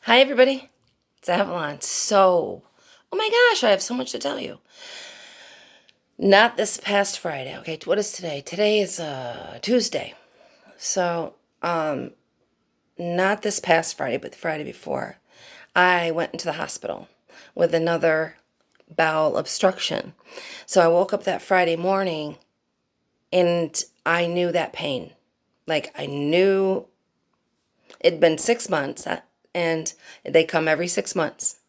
Hi, everybody. It's Avalon. Oh my gosh, I have so much to tell you. Not this past Friday. Okay, what is today? Today is Tuesday. So, not this past Friday, but the Friday before, I went into the hospital with another bowel obstruction. So I woke up that Friday morning and I knew that pain. Like I knew it'd been 6 months and they come every 6 months.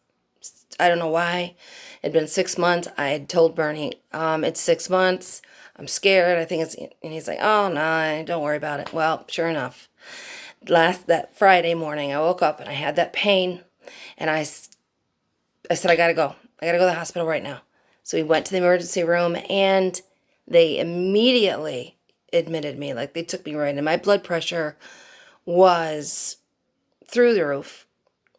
I don't know why. It'd been 6 months. I had told Bernie, it's 6 months. I'm scared. I think it's, and he's like, oh, no, don't worry about it. Well, sure enough, that Friday morning, I woke up and I had that pain, and I said, I gotta go. I gotta go to the hospital right now. So we went to the emergency room, and they immediately admitted me. Like, they took me right in. My blood pressure was through the roof,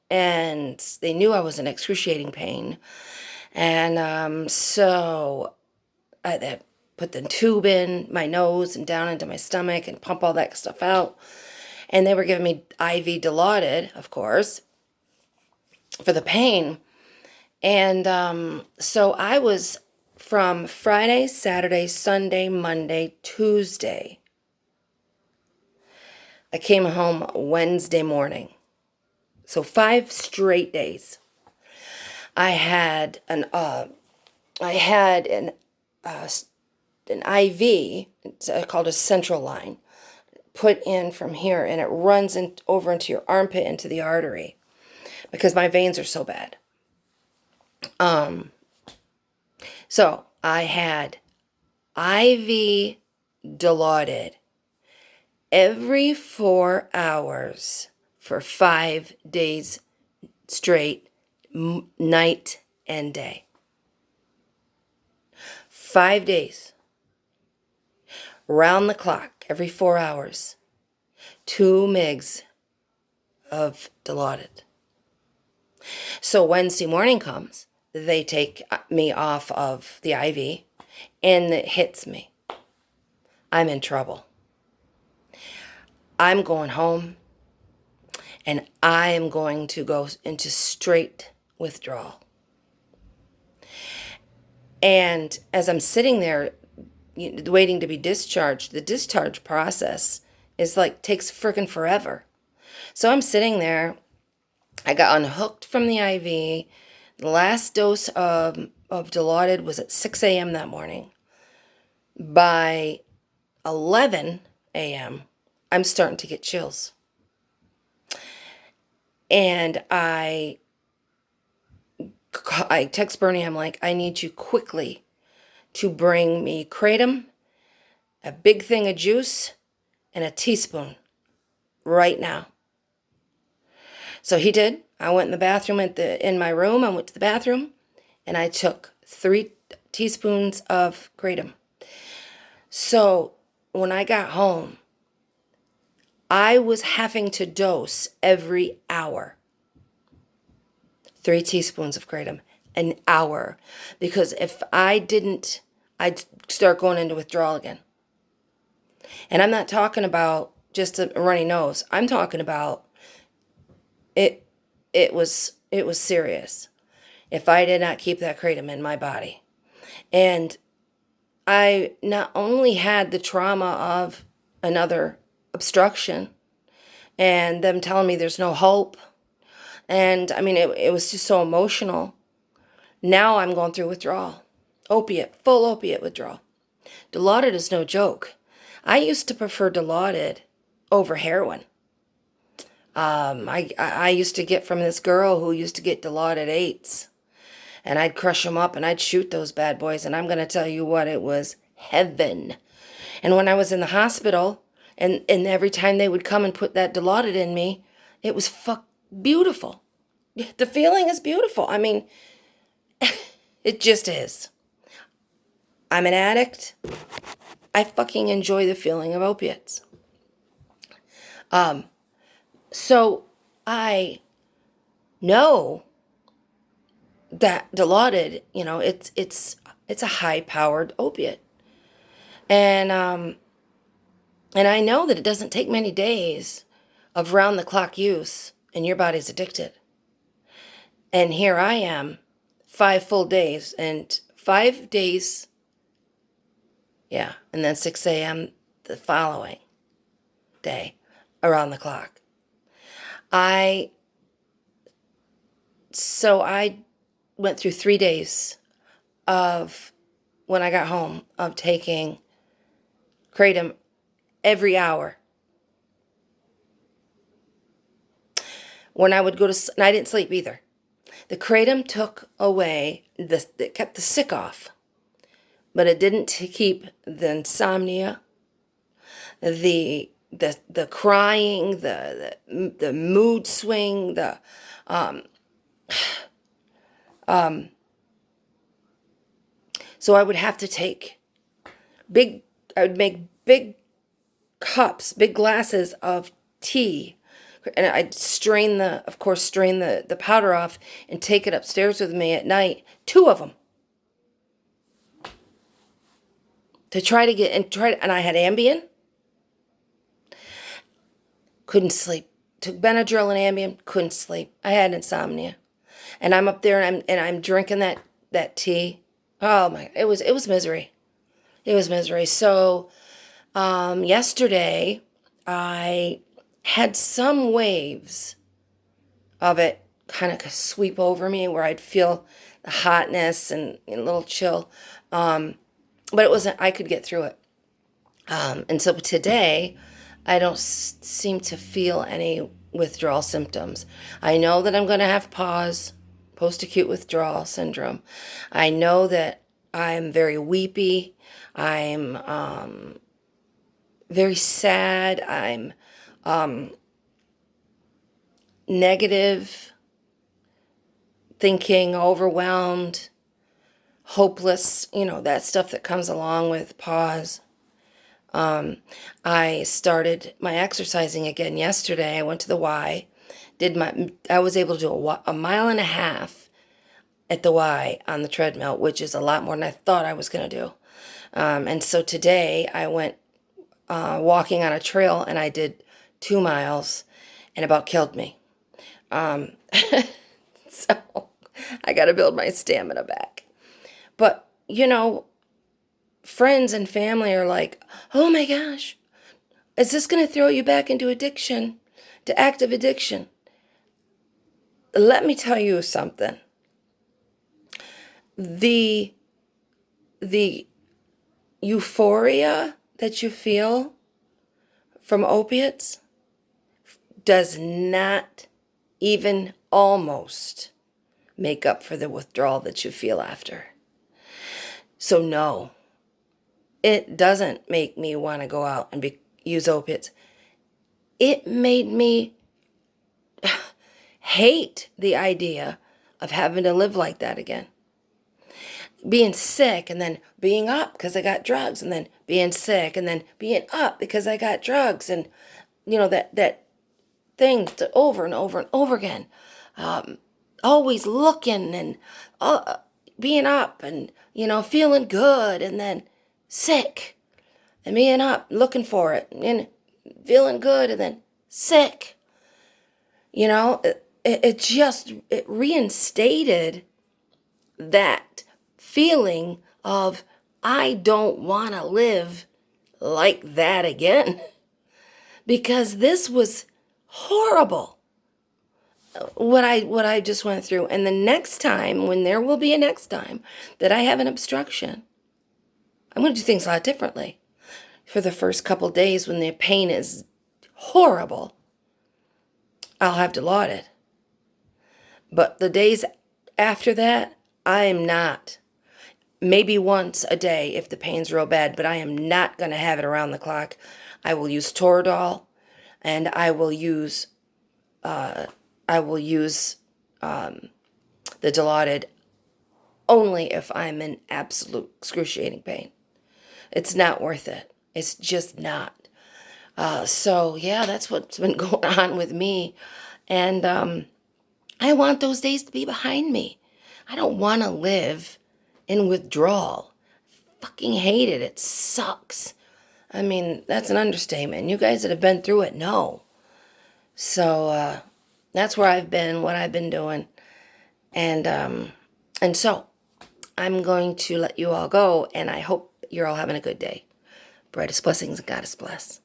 and they knew I was in excruciating pain. And so they put the tube in my nose and down into my stomach and pump all that stuff out. And they were giving me IV Dilaudid, of course, for the pain. And so I was from Friday, Saturday, Sunday, Monday, Tuesday. I came home Wednesday morning. So 5 straight days. I had an IV, it's called a central line, put in from here, and it runs over into your armpit, into the artery, because my veins are so bad. So I had IV Dilaudid every 4 hours for 5 days straight, night and day. 5 days. Round the clock, every 4 hours. 2 mgs of Dilaudid. So Wednesday morning comes, they take me off of the IV, and it hits me. I'm in trouble. I'm going home, and I am going to go into straight withdrawal. And as I'm sitting there waiting to be discharged, the discharge process is like takes freaking forever. So I'm sitting there. I got unhooked from the IV. The last dose of Dilaudid was at 6 a.m. that morning. By 11 a.m., I'm starting to get chills. And I text Bernie, I'm like, I need you quickly to bring me kratom, a big thing of juice, and a teaspoon right now. So he did. I went in the bathroom in my room. I went to the bathroom, and I took 3 teaspoons of kratom. So when I got home, I was having to dose every hour. 3 teaspoons of kratom an hour. Because if I didn't, I'd start going into withdrawal again. And I'm not talking about just a runny nose. I'm talking about it was serious if I did not keep that kratom in my body. And I not only had the trauma of another obstruction and them telling me there's no hope, and I mean, it was just so emotional. Now I'm going through withdrawal. Full opiate withdrawal. Dilaudid is no joke. I used to prefer Dilaudid over heroin. I used to get from this girl who used to get Dilaudid 8s. And I'd crush them up and I'd shoot those bad boys. And I'm going to tell you what, it was heaven. And when I was in the hospital, and every time they would come and put that Dilaudid in me, it was beautiful. The feeling is beautiful. I mean, it just is. I'm an addict. I fucking enjoy the feeling of opiates. So I know that Dilaudid, it's a high-powered opiate. And I know that it doesn't take many days of round-the-clock use, and your body's addicted. And here I am, 5 full days, and 5 days, yeah, and then 6 a.m. the following day, around the clock. So I went through 3 days of, when I got home, of taking kratom every hour. When I would go to, and I didn't sleep either. The kratom took away, it kept the sick off, but it didn't keep the insomnia, the crying, the mood swing, so I would have to take I would make big cups, big glasses of tea, and I'd strain the powder off and take it upstairs with me at night, 2 of them, to try to get, and I had Ambien, couldn't sleep. Took Benadryl and Ambien, couldn't sleep. I had insomnia. And I'm up there and I'm drinking that tea. Oh my, it was misery. It was misery. So yesterday I had some waves of it kind of sweep over me where I'd feel the hotness and a little chill. But it wasn't, I could get through it. And so today I don't seem to feel any withdrawal symptoms. I know that I'm going to have PAWS, post-acute withdrawal syndrome. I know that I'm very weepy. I'm very sad. I'm negative thinking, overwhelmed, hopeless, that stuff that comes along with PAWS. I started my exercising again yesterday. I went to the Y, I was able to do a mile and a half at the Y on the treadmill, which is a lot more than I thought I was going to do. And so today I went walking on a trail and I did 2 miles and about killed me. So I got to build my stamina back. But, friends and family are like, oh my gosh, is this going to throw you back into addiction, to active addiction? Let me tell you something. The euphoria that you feel from opiates does not even almost make up for the withdrawal that you feel after. So no, it doesn't make me want to go out and use opiates. It made me hate the idea of having to live like that again. Being sick and then being up because I got drugs, and then being sick and then being up because I got drugs, and that thing over and over and over again. Always looking and being up and feeling good, and then sick and being up looking for it and feeling good and then sick. It reinstated that feeling of, I don't want to live like that again, because this was horrible, what I just went through. And the next time, when there will be a next time that I have an obstruction, I'm going to do things a lot differently. For the first couple days when the pain is horrible, I'll have Dilaudid. But the days after that, I'm not. Maybe once a day if the pain's real bad, but I am not going to have it around the clock. I will use Toradol, and I will use the Dilaudid only if I'm in absolute excruciating pain. It's not worth it. It's just not. So yeah, that's what's been going on with me. And I want those days to be behind me. I don't want to live in withdrawal. Fucking hate it. It sucks. I mean, that's an understatement. You guys that have been through it know. So that's where I've been, what I've been doing. And so I'm going to let you all go, and I hope you're all having a good day. Brightest blessings and Goddess bless.